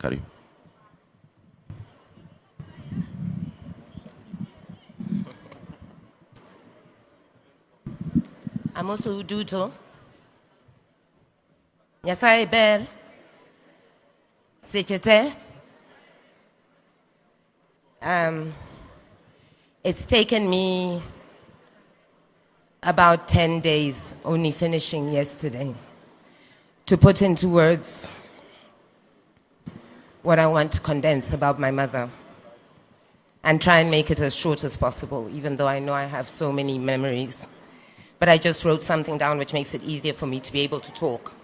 Karibu. Amoso uduto. Nyasaye ber. Sechete. It's taken me about 10 days, only finishing yesterday, to put into words what I want to condense about my mother and try and make it as short as possible, even though I know I have so many memories. But I just wrote something down which makes it easier for me to be able to talk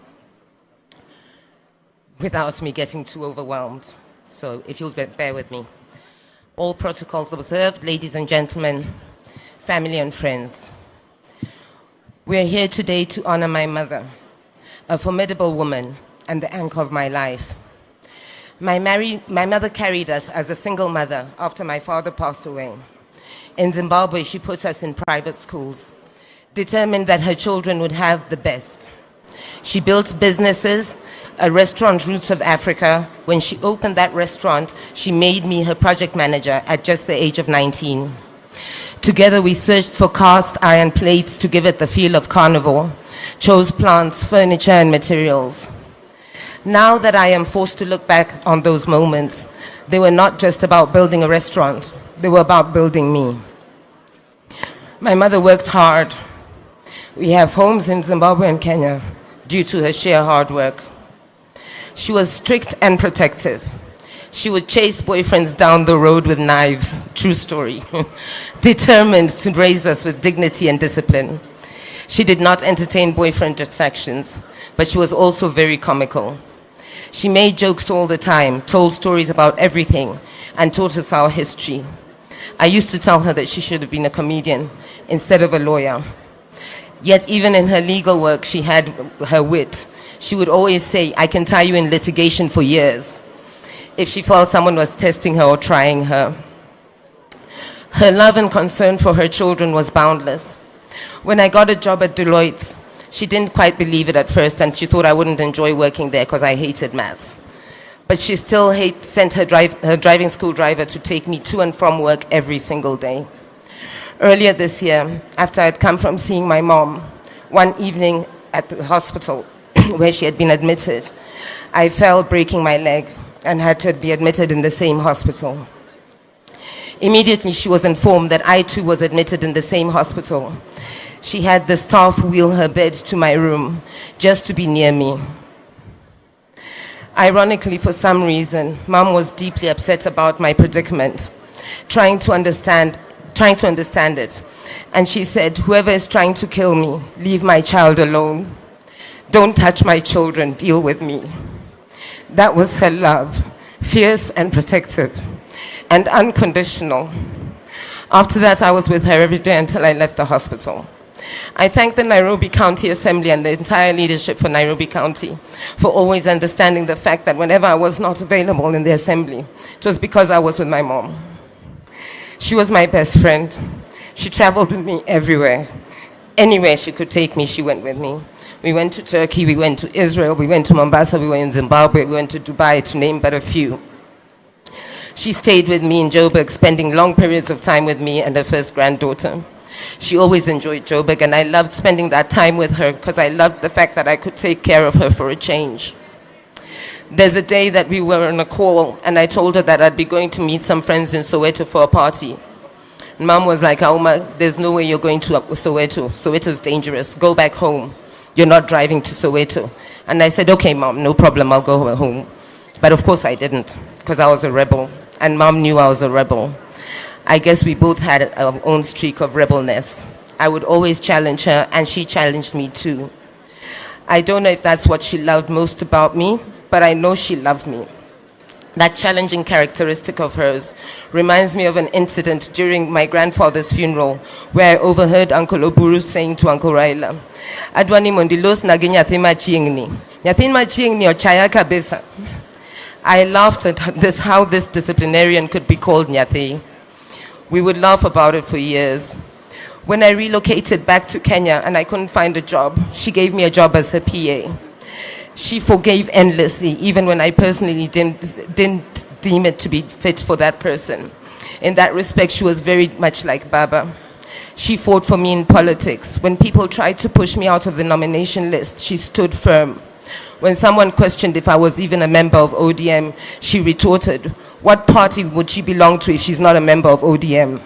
without me getting too overwhelmed. So if you'll bear with me. All protocols observed, ladies and gentlemen, family and friends. We're here today to honor my mother, a formidable woman and the anchor of my life. My mother carried us as a single mother after my father passed away. In Zimbabwe, she put us in private schools, determined that her children would have the best. She built businesses, a restaurant, Roots of Africa. When she opened that restaurant, she made me her project manager at just the age of 19. Together, we searched for cast iron plates to give it the feel of carnival, chose plants, furniture, and materials. Now that I am forced to look back on those moments, they were not just about building a restaurant, they were about building me. My mother worked hard. We have homes in Zimbabwe and Kenya due to her sheer hard work. She was strict and protective. She would chase boyfriends down the road with knives, true story, determined to raise us with dignity and discipline. She did not entertain boyfriend distractions, but she was also very comical. She made jokes all the time, told stories about everything, and taught us our history. I used to tell her that she should have been a comedian instead of a lawyer. Yet even in her legal work, she had her wit. She would always say, "I can tie you in litigation for years," if she felt someone was testing her or trying her. Her love and concern for her children was boundless. When I got a job at Deloitte, she didn't quite believe it at first, and she thought I wouldn't enjoy working there because I hated maths. But she still sent her driving school driver to take me to and from work every single day. Earlier this year, after I'd come from seeing my mom, one evening at the hospital where she had been admitted, I fell breaking my leg and had to be admitted in the same hospital. Immediately, she was informed that I too was admitted in the same hospital. She had the staff wheel her bed to my room just to be near me. Ironically, for some reason, Mom was deeply upset about my predicament, trying to understand it. And she said, "Whoever is trying to kill me, leave my child alone. Don't touch my children, deal with me." That was her love, fierce and protective, and unconditional. After that, I was with her every day until I left the hospital. I thank the Nairobi County Assembly and the entire leadership for Nairobi County for always understanding the fact that whenever I was not available in the assembly, it was because I was with my mom. She was my best friend. She traveled with me everywhere. Anywhere she could take me, she went with me. We went to Turkey, we went to Israel, we went to Mombasa, we were in Zimbabwe, we went to Dubai, to name but a few. She stayed with me in Joburg, spending long periods of time with me and her first granddaughter. She always enjoyed Joburg, and I loved spending that time with her because I loved the fact that I could take care of her for a change. There's a day that we were on a call, and I told her that I'd be going to meet some friends in Soweto for a party. And Mom was like, "Auma, there's no way you're going to Soweto. Soweto's dangerous. Go back home. You're not driving to Soweto." And I said, "Okay, Mom, no problem. I'll go home." But of course I didn't, because I was a rebel, and Mom knew I was a rebel. I guess we both had our own streak of rebelness. I would always challenge her, and she challenged me too. I don't know if that's what she loved most about me, but I know she loved me. That challenging characteristic of hers reminds me of an incident during my grandfather's funeral where I overheard Uncle Oburu saying to Uncle Raila, "Adwani mondilos nagi nyathi machiegni. Nyathi machiegni ochaya kabisa." I laughed at how this disciplinarian could be called Nyathi. We would laugh about it for years. When I relocated back to Kenya and I couldn't find a job, she gave me a job as her PA. She forgave endlessly, even when I personally didn't deem it to be fit for that person. In that respect, she was very much like Baba. She fought for me in politics. When people tried to push me out of the nomination list, she stood firm. When someone questioned if I was even a member of ODM, she retorted, "What party would she belong to if she's not a member of ODM?"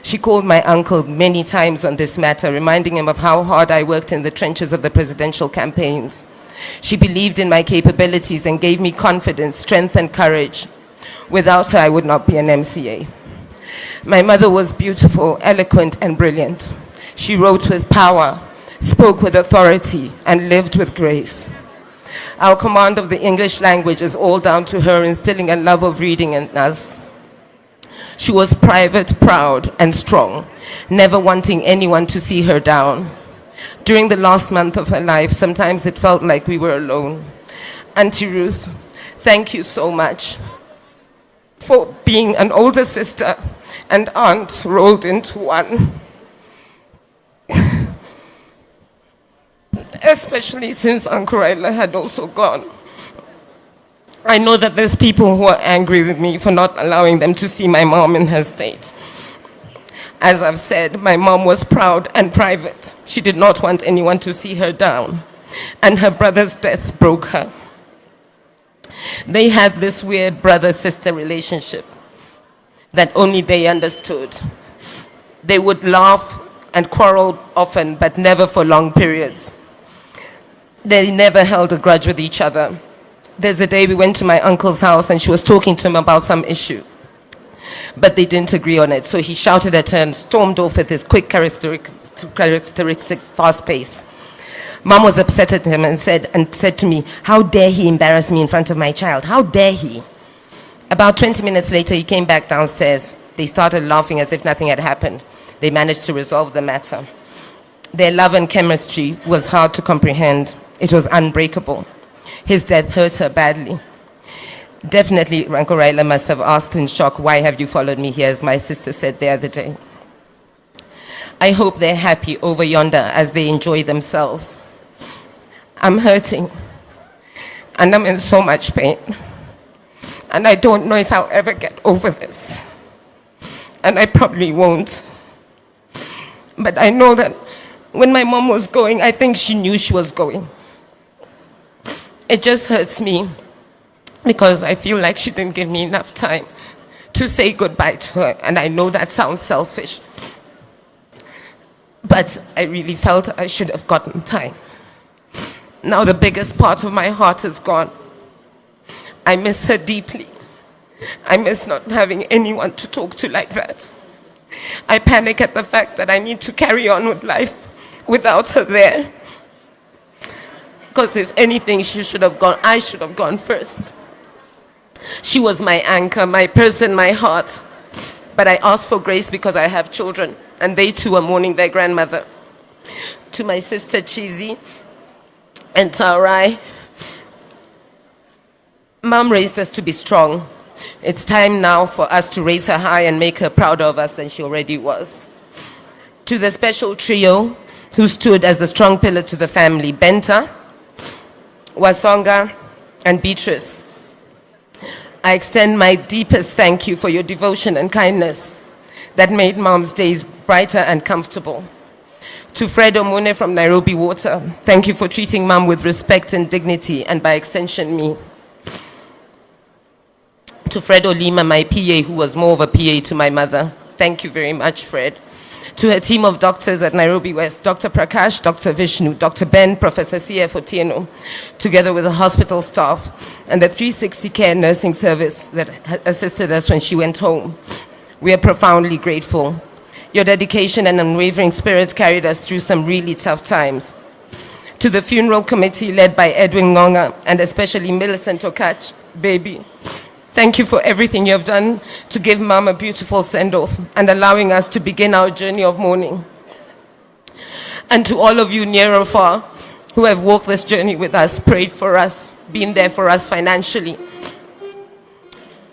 She called my uncle many times on this matter, reminding him of how hard I worked in the trenches of the presidential campaigns. She believed in my capabilities and gave me confidence, strength, and courage. Without her, I would not be an MCA. My mother was beautiful, eloquent, and brilliant. She wrote with power, spoke with authority, and lived with grace. Our command of the English language is all down to her instilling a love of reading in us. She was private, proud, and strong, never wanting anyone to see her down. During the last month of her life, sometimes it felt like we were alone. Auntie Ruth, thank you so much for being an older sister and aunt rolled into one. Especially since Uncle Raila had also gone. I know that there's people who are angry with me for not allowing them to see my mom in her state. As I've said, my mom was proud and private. She did not want anyone to see her down. And her brother's death broke her. They had this weird brother-sister relationship that only they understood. They would laugh and quarrel often, but never for long periods. They never held a grudge with each other. There's a day we went to my uncle's house and she was talking to him about some issue. But they didn't agree on it, so he shouted at her and stormed off with his quick, characteristic fast pace. Mom was upset at him and said to me, "How dare he embarrass me in front of my child? How dare he?" About 20 minutes later, he came back downstairs. They started laughing as if nothing had happened. They managed to resolve the matter. Their love and chemistry was hard to comprehend. It was unbreakable. His death hurt her badly. Definitely, Uncle Raila must have asked in shock, "Why have you followed me here?" as my sister said the other day. I hope they're happy over yonder as they enjoy themselves. I'm hurting, and I'm in so much pain. And I don't know if I'll ever get over this. And I probably won't. But I know that when my mom was going, I think she knew she was going. It just hurts me because I feel like she didn't give me enough time to say goodbye to her. And I know that sounds selfish. But I really felt I should have gotten time. Now the biggest part of my heart is gone. I miss her deeply. I miss not having anyone to talk to like that. I panic at the fact that I need to carry on with life without her there. Because if anything, she should have gone. I should have gone first. She was my anchor, my person, my heart. But I ask for grace because I have children, and they too are mourning their grandmother. To my sister Chizi and Taurai, Mom raised us to be strong. It's time now for us to raise her high and make her prouder of us than she already was. To the special trio who stood as a strong pillar to the family, Benta, Wasonga, and Beatrice, I extend my deepest thank you for your devotion and kindness that made Mom's days brighter and comfortable. To Fred Omune from Nairobi Water, thank you for treating Mom with respect and dignity, and by extension me. To Fred Olima, my PA, who was more of a PA to my mother, thank you very much, Fred. To her team of doctors at Nairobi West, Dr. Prakash, Dr. Vishnu, Dr. Ben, Professor C.F. Otieno, together with the hospital staff and the 360 Care Nursing Service that assisted us when she went home. We are profoundly grateful. Your dedication and unwavering spirit carried us through some really tough times. To the funeral committee led by Edwin Ngonga and especially Millicent Okach, baby, thank you for everything you have done to give Mom a beautiful send-off and allowing us to begin our journey of mourning. And to all of you near or far who have walked this journey with us, prayed for us, been there for us financially,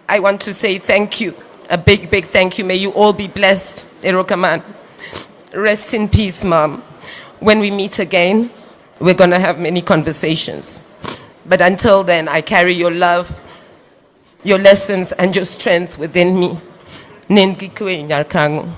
I want to say thank you, a big, big thank you. May you all be blessed. Erokaman. Rest in peace, Mom. When we meet again, we're going to have many conversations. But until then, I carry your love, your lessons, and your strength within me. Nengikwe nyarkangu.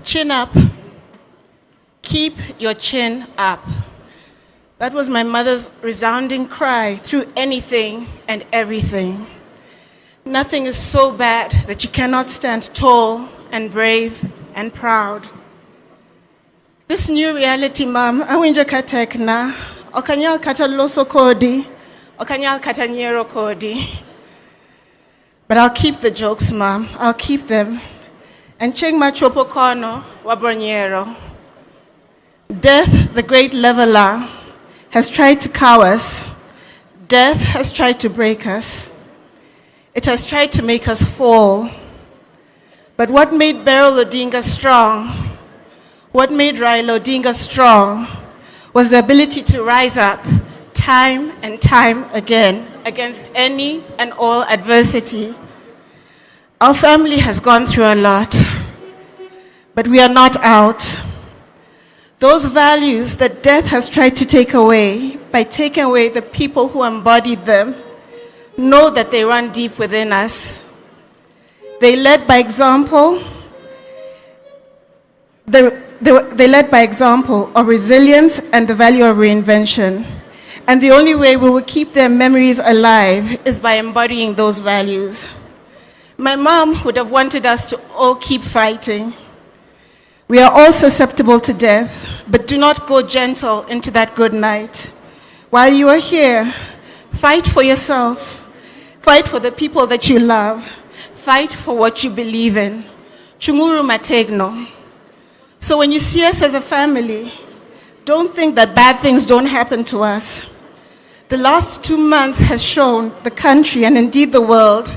Chin up. Keep your chin up. That was my mother's resounding cry through anything and everything. Nothing is so bad that you cannot stand tall and brave and proud. This new reality, Mom, awinja katekna, okanyal kata loso kodi, okanyal kata nyero kodi. But I'll keep the jokes, Mom. I'll keep them. And cheng machopo kono wabronyero. Death, the great leveler, has tried to cow us. Death has tried to break us. It has tried to make us fall. But what made Beryl Odinga strong, what made Raila Odinga strong, was the ability to rise up time and time again against any and all adversity. Our family has gone through a lot, but we are not out. Those values that death has tried to take away by taking away the people who embodied them, know that they run deep within us. They led by example. They led by example of resilience and the value of reinvention. And the only way we will keep their memories alive is by embodying those values. My mom would have wanted us to all keep fighting. We are all susceptible to death, but do not go gentle into that good night. While you are here, fight for yourself. Fight for the people that you love. Fight for what you believe in. Chunguru mategno. So when you see us as a family, don't think that bad things don't happen to us. The last 2 months has shown the country and indeed the world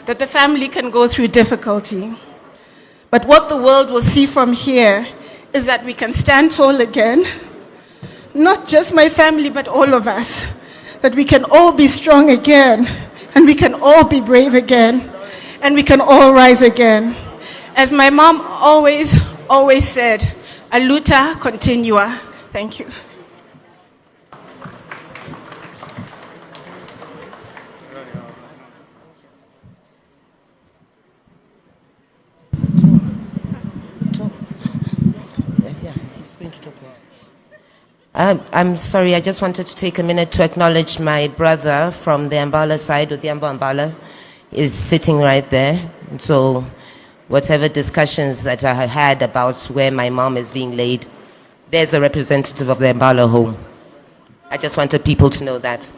that the family can go through difficulty. But what the world will see from here is that we can stand tall again. Not just my family, but all of us. That we can all be strong again, and we can all be brave again, and we can all rise again. As my mom always said, a luta continua. Thank you. I'm sorry, I just wanted to take a minute to acknowledge my brother from the Ambala side. Odinga Ambala is sitting right there. So whatever discussions that I had about where my mom is being laid, there's a representative of the Ambala home. I just wanted people to know that.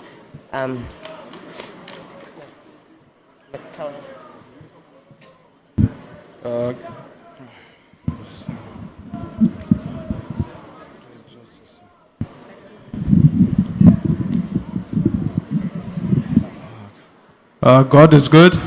God is good.